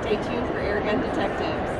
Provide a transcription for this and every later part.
Stay tuned for Airgun Detectives.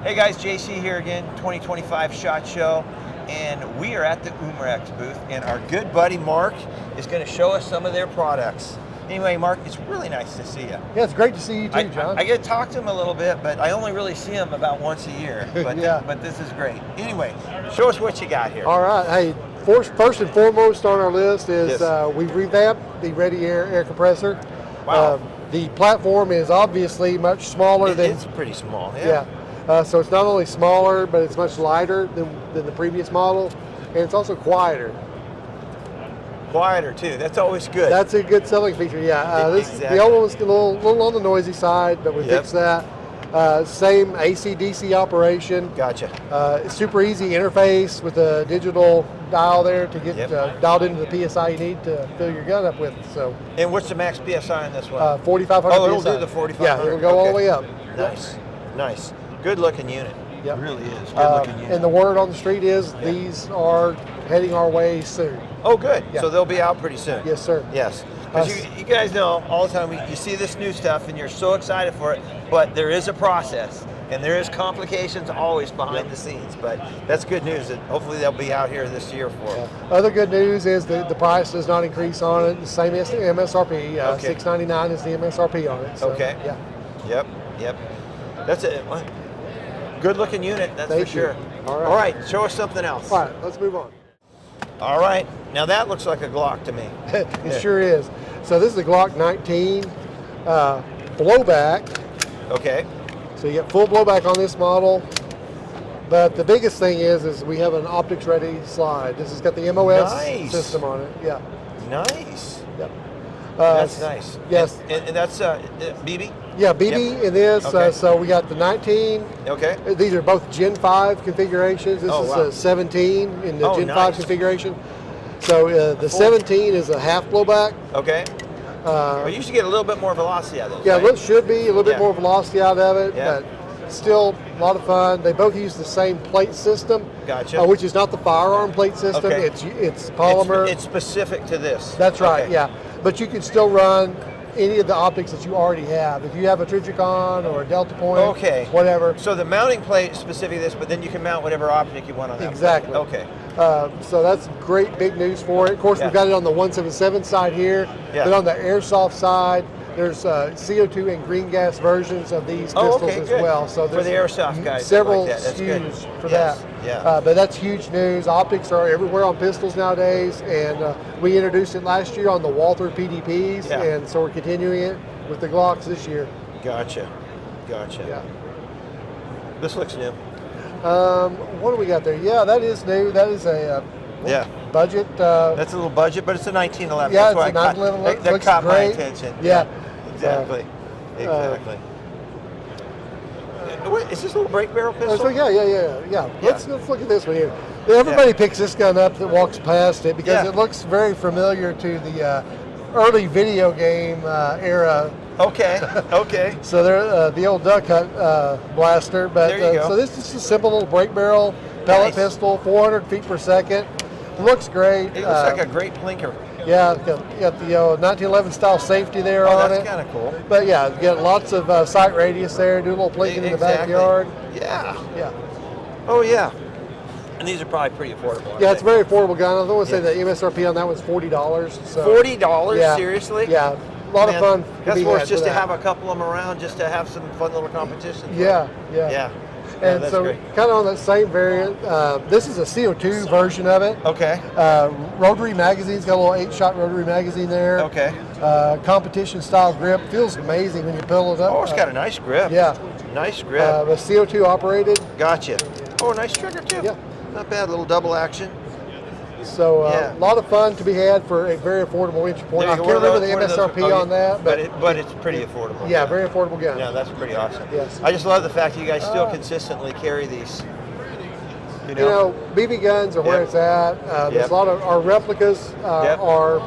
Hey guys, JC here again, 2025 SHOT Show, and we are at the UMAREX booth, and our good buddy Mark is going to show us some of their products. Anyway, Mark, it's really nice to see you. Yeah, it's great to see you too, John. I get to talk to him a little bit, but I only really see him about once a year. But, yeah. But this is great. Anyway, show us what you got here. All right. Hey, first and foremost on our list is Yes. we've revamped the Ready Air compressor. Wow. The platform is obviously much smaller than. It's pretty small. Yeah. So it's not only smaller, but it's much lighter than the previous model, and it's also quieter. Quieter too. That's always good. That's a good selling feature. Yeah. Exactly. The old one was a little on the noisy side, but we fixed that. Same AC/DC operation. Gotcha. It's super easy interface with a digital dial there to get dialed into the PSI you need to fill your gun up with. So. And what's the max PSI on this one? 4,500 Oh, it'll PSI. do the 4,500. Yeah, it'll go all the way up. Nice, nice. Good looking unit. Yep. It really is. Good looking unit. And the word on the street is these are heading our way soon. Oh, good. Yeah. So they'll be out pretty soon. Yes, sir. Yes. Because you guys know all the time you see this new stuff and you're so excited for it, but there is a process and there is complications always behind the scenes. But that's good news that hopefully they'll be out here this year for them. Other good news is that the price does not increase on it. The same as the MSRP. Okay. $699 is the MSRP on it. So, Okay. Yeah. Yep. That's it. Good looking unit, that's Thank for sure. you. All right. All right, show us something else. All right, let's move on. All right. Now that looks like a Glock to me. It sure is. So this is the Glock 19 blowback. Okay. So you get full blowback on this model. But the biggest thing is we have an optics ready slide. This has got the MOS system on it. Yeah. Nice. Yep. That's nice. Yes. And that's BB? Yeah, BB Yep. in this. Okay. So we got the 19. Okay. These are both Gen 5 configurations. This is a 17 in the Gen 5 configuration. So the 17 is a half blowback. Okay. But you should get a little bit more velocity out of those. Yeah, right? it should be a little bit more velocity out of it, Yeah. but still a lot of fun. They both use the same plate system, Gotcha. which is not the firearm plate system. Okay. It's polymer. It's specific to this. That's right. Okay. Yeah, but you can still run any of the optics that you already have. If you have a Trijicon or a Delta Point, whatever. So the mounting plate is specific to this, but then you can mount whatever optic you want on that. Exactly. Plate. Okay. So that's great big news for it. Of course, we've got it on the 177 side here, but on the airsoft side, there's CO2 and green gas versions of these pistols as well. So for the airsoft guys, several like that. That's SKUs good. for that. Yeah. But that's huge news. Optics are everywhere on pistols nowadays, and we introduced it last year on the Walther PDPs, and so we're continuing it with the Glocks this year. Gotcha. Yeah. This looks new. What do we got there? Yeah, that is new. That is a budget. That's a little budget, but it's a 1911. Yeah, That's it's a 1911. That looks caught my great. attention. Yeah. Exactly. Wait, is this a little break barrel pistol? So yeah. Let's look at this one here. Everybody picks this gun up that walks past it because it looks very familiar to the early video game era. Okay. So they're the old duck hunt blaster, but there you go. So this is a simple little break barrel pellet pistol, 400 feet per second. Looks great. It looks like a great blinker. Yeah, got the 1911 style safety there on it. That's kind of cool. But yeah, you get lots of sight radius there. Do a little plinking in the backyard. Yeah. Yeah. Oh yeah. And these are probably pretty affordable. Yeah, it's a very affordable gun. I want to say the MSRP on that one's $40. So. $40? Yeah. Seriously? Yeah. A lot of fun. That's worth just to have a couple of them around, just to have some fun little competitions. Yeah. And that's so, great. kind of on that same variant, this is a CO2 version of it. Okay. Rotary magazine's got a little 8-shot rotary magazine there. Okay. Competition style grip. Feels amazing when you pull it up. Oh, it's got a nice grip. Yeah. Nice grip. But CO2 operated. Gotcha. Oh, nice trigger too. Yeah. Not bad. Little double action. So a lot of fun to be had for a very affordable entry point. I can't remember the MSRP on that, but it's pretty affordable. Yeah, very affordable gun. Yeah, that's pretty awesome. Yes. I just love the fact that you guys still consistently carry these. You know, BB guns are where it's at. There's a lot of our replicas are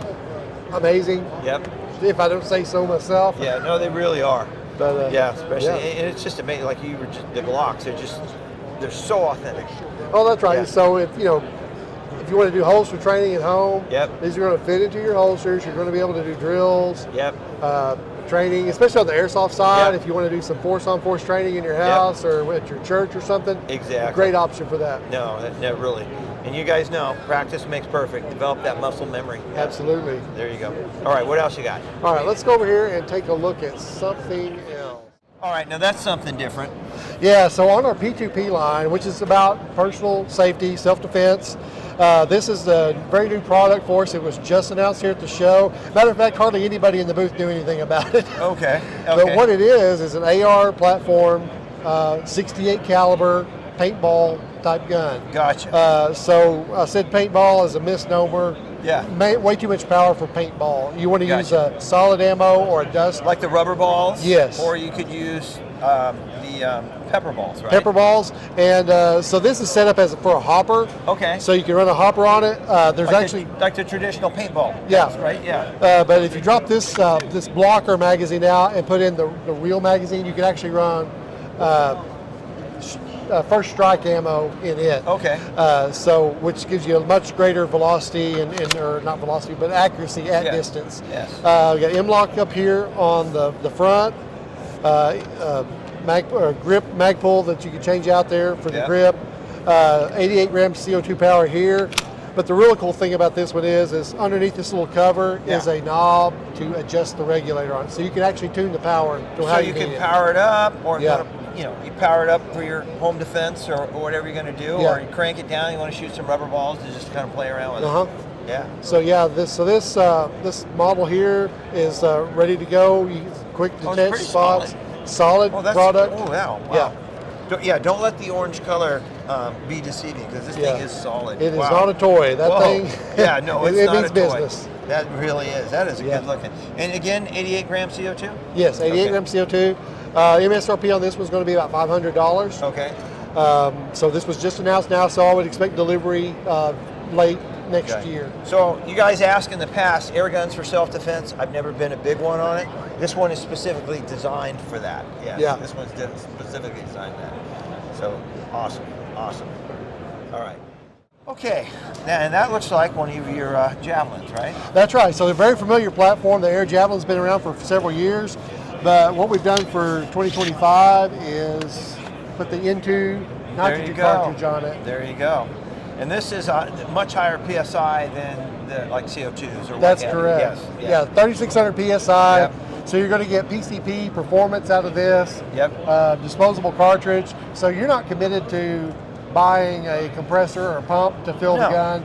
amazing. Yep. If I don't say so myself. Yeah, no, they really are. But, yeah, especially, and it's just amazing. Like you were just the Glocks, they're so authentic. Oh, that's right. Yeah. So if you want to do holster training at home, these are going to fit into your holsters. You're going to be able to do drills. Training, especially on the airsoft side, if you want to do some force-on-force training in your house or at your church or something. Exactly. Great option for that. No, really. And you guys know, practice makes perfect. Develop that muscle memory. Absolutely. There you go. All right, what else you got? All right, let's go over here and take a look at something else. All right, now that's something different. Yeah, so on our P2P line, which is about personal safety, self-defense, this is a very new product for us. It was just announced here at the show. Matter of fact, hardly anybody in the booth knew anything about it. Okay. But what it is an AR platform, 68 caliber, paintball type gun. Gotcha. So I said paintball is a misnomer. Yeah. Way too much power for paintball. You want to use a solid ammo or a dust. Like the rubber balls? Yes. Or you could use the pepper balls, right? Pepper balls. And so this is set up for a hopper. Okay. So you can run a hopper on it. There's like actually... like the traditional paintball. Yeah. Right? Yeah. But if you drop this blocker magazine out and put in the real magazine, you can actually run first strike ammo in it. Okay. So which gives you a much greater velocity or not velocity, but accuracy at distance. Yes. We got M-lock up here on the front. Grip mag pull that you can change out there for the grip. 88 grams CO2 power here. But the really cool thing about this one is underneath this little cover is a knob to adjust the regulator on it. So you can actually tune the power to how you can power it up, or you power it up for your home defense or whatever you're going to do, or you crank it down. You want to shoot some rubber balls to just kind of play around with it. Yeah. So this model here is ready to go. Quick detach spots. Solid product. Oh wow. Yeah. Don't let the orange color be deceiving, because this thing is solid. It is not a toy. That thing. Yeah, no, it's it not means a business. toy. That really is. That is a good looking. And again, 88 grams CO2. Yes, 88 grams CO2. MSRP on this was going to be about $500. Okay. So this was just announced now, so I would expect delivery late next year. So you guys asked in the past, air guns for self-defense. I've never been a big one on it. This one is specifically designed for that. Yeah. This one's specifically designed for that. So awesome. All right. Okay, and that looks like one of your javelins, right? That's right. So they're a very familiar platform. The Air Javelin's been around for several years, but what we've done for 2025 is put the N2 nitrogen cartridge on it. There you go. And this is a much higher PSI than the CO2s. Or that's correct. Yes. Yeah, 3,600 PSI. Yep. So you're going to get PCP performance out of this. Yep. Disposable cartridge. So you're not committed to buying a compressor or a pump to fill the gun.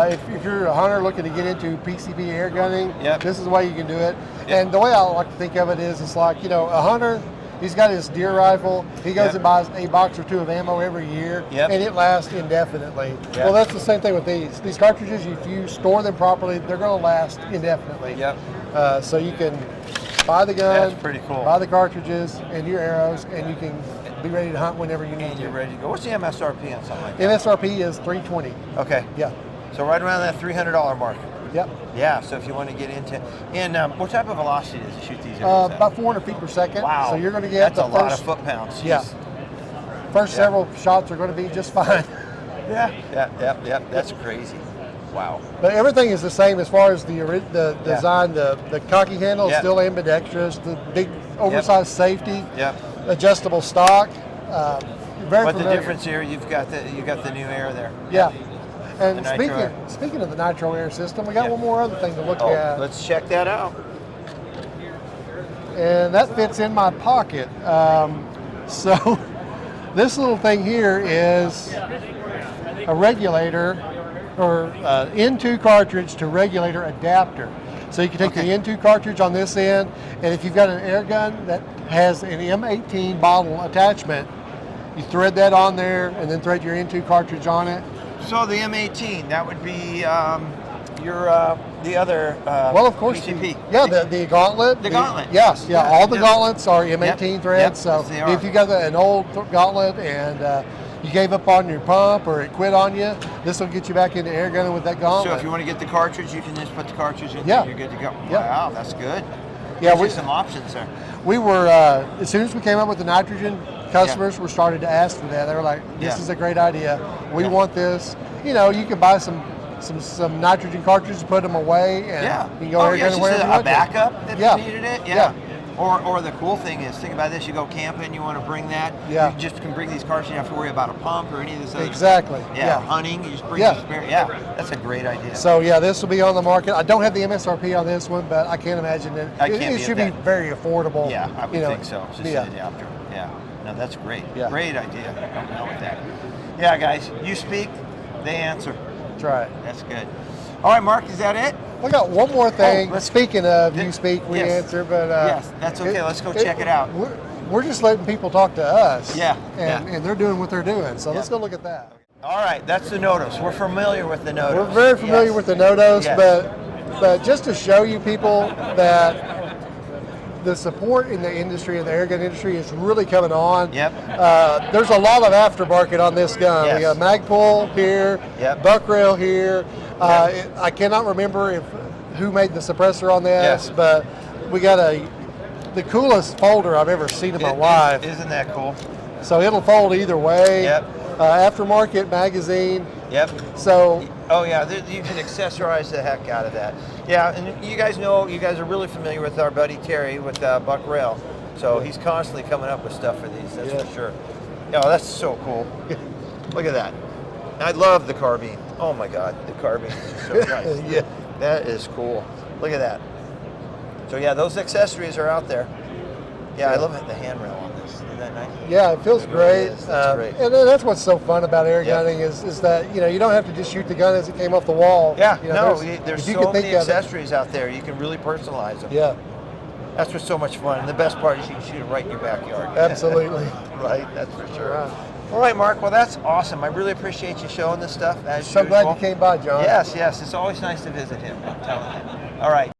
If you're a hunter looking to get into PCP air gunning, this is the way you can do it. And the way I like to think of it is, it's like, a hunter, he's got his deer rifle, he goes and buys a box or two of ammo every year, and it lasts indefinitely. Well, that's the same thing with these. These cartridges, if you store them properly, they're going to last indefinitely. So you can buy the gun, that's pretty cool. Buy the cartridges and your arrows, and you can be ready to hunt whenever you need to. You're ready to go. What's the MSRP on something like that? MSRP is $320. Okay. Yeah. So right around that $300 mark. Yep. Yeah, so if you want to get into, and what type of velocity does it shoot these arrows at? About 400 feet per second. Wow. So you're going to get that's a lot of foot-pounds. Yeah. First several shots are going to be just fine. Yeah. That's crazy. Wow. But everything is the same as far as the design. The cocky handle is still ambidextrous. The big oversized safety. Adjustable stock. Very but familiar. The difference here, you've got the new air there. Yeah. And speaking of the nitro air system, we got one more other thing to look at. Let's check that out. And that fits in my pocket. So this little thing here is a regulator, or N2 cartridge to regulator adapter. So you can take the N2 cartridge on this end, and if you've got an air gun that has an M18 bottle attachment, you thread that on there and then thread your N2 cartridge on it. So the M18, that would be your the other well, of course, PCP. the gauntlet. The gauntlet. Yes, yeah, all the gauntlets are M18 Yep, threads. yep, So they are. if you got an old gauntlet and you gave up on your pump or it quit on you, this will get you back into air gunning with that gauntlet. So if you want to get the cartridge, you can just put the cartridge in Yeah. and you're good to go. Yeah. Wow, that's good. Yeah, Gives you we- some options there. We were, as soon as we came up with the nitrogen, customers were started to ask for that. They were like, this Yeah. is a great idea. We Yeah. want this. You know, you can buy some nitrogen cartridges, put them away, and Yeah. you can go air gunning wherever you a want to. backup if Yeah. you needed it. Yeah. Or the cool thing is, think about this: you go camping, you want to bring that. Yeah. You just can bring these cartridges. You don't have to worry about a pump or any of this other Exactly. stuff. Yeah. Hunting, you just bring Yeah. the spare. Yeah, that's a great idea. So yeah, this will be on the market. I don't have the MSRP on this one, but I can't imagine it. I can't It be should at be that. very affordable. Yeah, I would you know. think so. It's just Yeah. an adapter. Yeah. No, that's great. Yeah. Great idea. Don't know with that. Yeah, guys, you speak, they answer. That's right. That's good. All right, Mark, is that it? We got one more thing. let's- Speaking of you speak, we Yes. answer, but Yes, that's okay. Let's go check it out. We're just letting people talk to us. Yeah, And they're doing what they're doing. So let's go look at that. All right, that's the Nodos. We're familiar with the Nodos. We're very familiar Yes. with the Nodos, Yes. but just to show you people that the support in the industry, in the airgun industry, is really coming on. Yep. There's a lot of aftermarket on this gun. Yes. We got a mag pull here, Yep. buck rail here. I cannot remember who made the suppressor on this, Yes. but we got the coolest folder I've ever seen in my life. Isn't that cool? So it'll fold either way. Yep. Aftermarket magazine. Yep. So Oh yeah, you can accessorize the heck out of that. Yeah, and you guys know, you guys are really familiar with our buddy Terry with Buck Rail. So he's constantly coming up with stuff for these, that's Yeah. for sure. Oh, that's so cool. Look at that. I love the carbine. Oh my God, the carbine is so nice. Yeah. That is cool. Look at that. So yeah, those accessories are out there. Yeah, I love the handrail on this. Isn't that nice? yeah, it feels great. is. That's great. And then that's what's so fun about air Yeah. gunning is that you don't have to just shoot the gun as it came off the wall. Yeah, You know, there's if you so can think many of it- accessories out there. You can really personalize them. Yeah, That's what's so much fun. And the best part is you can shoot it right in your backyard. absolutely. Right, that's for sure. Right. All right, Mark. Well, that's awesome. I really appreciate you showing this stuff. As So glad usual. you came by, John. Yes, yes. It's always nice to visit him. I'm telling you. All right.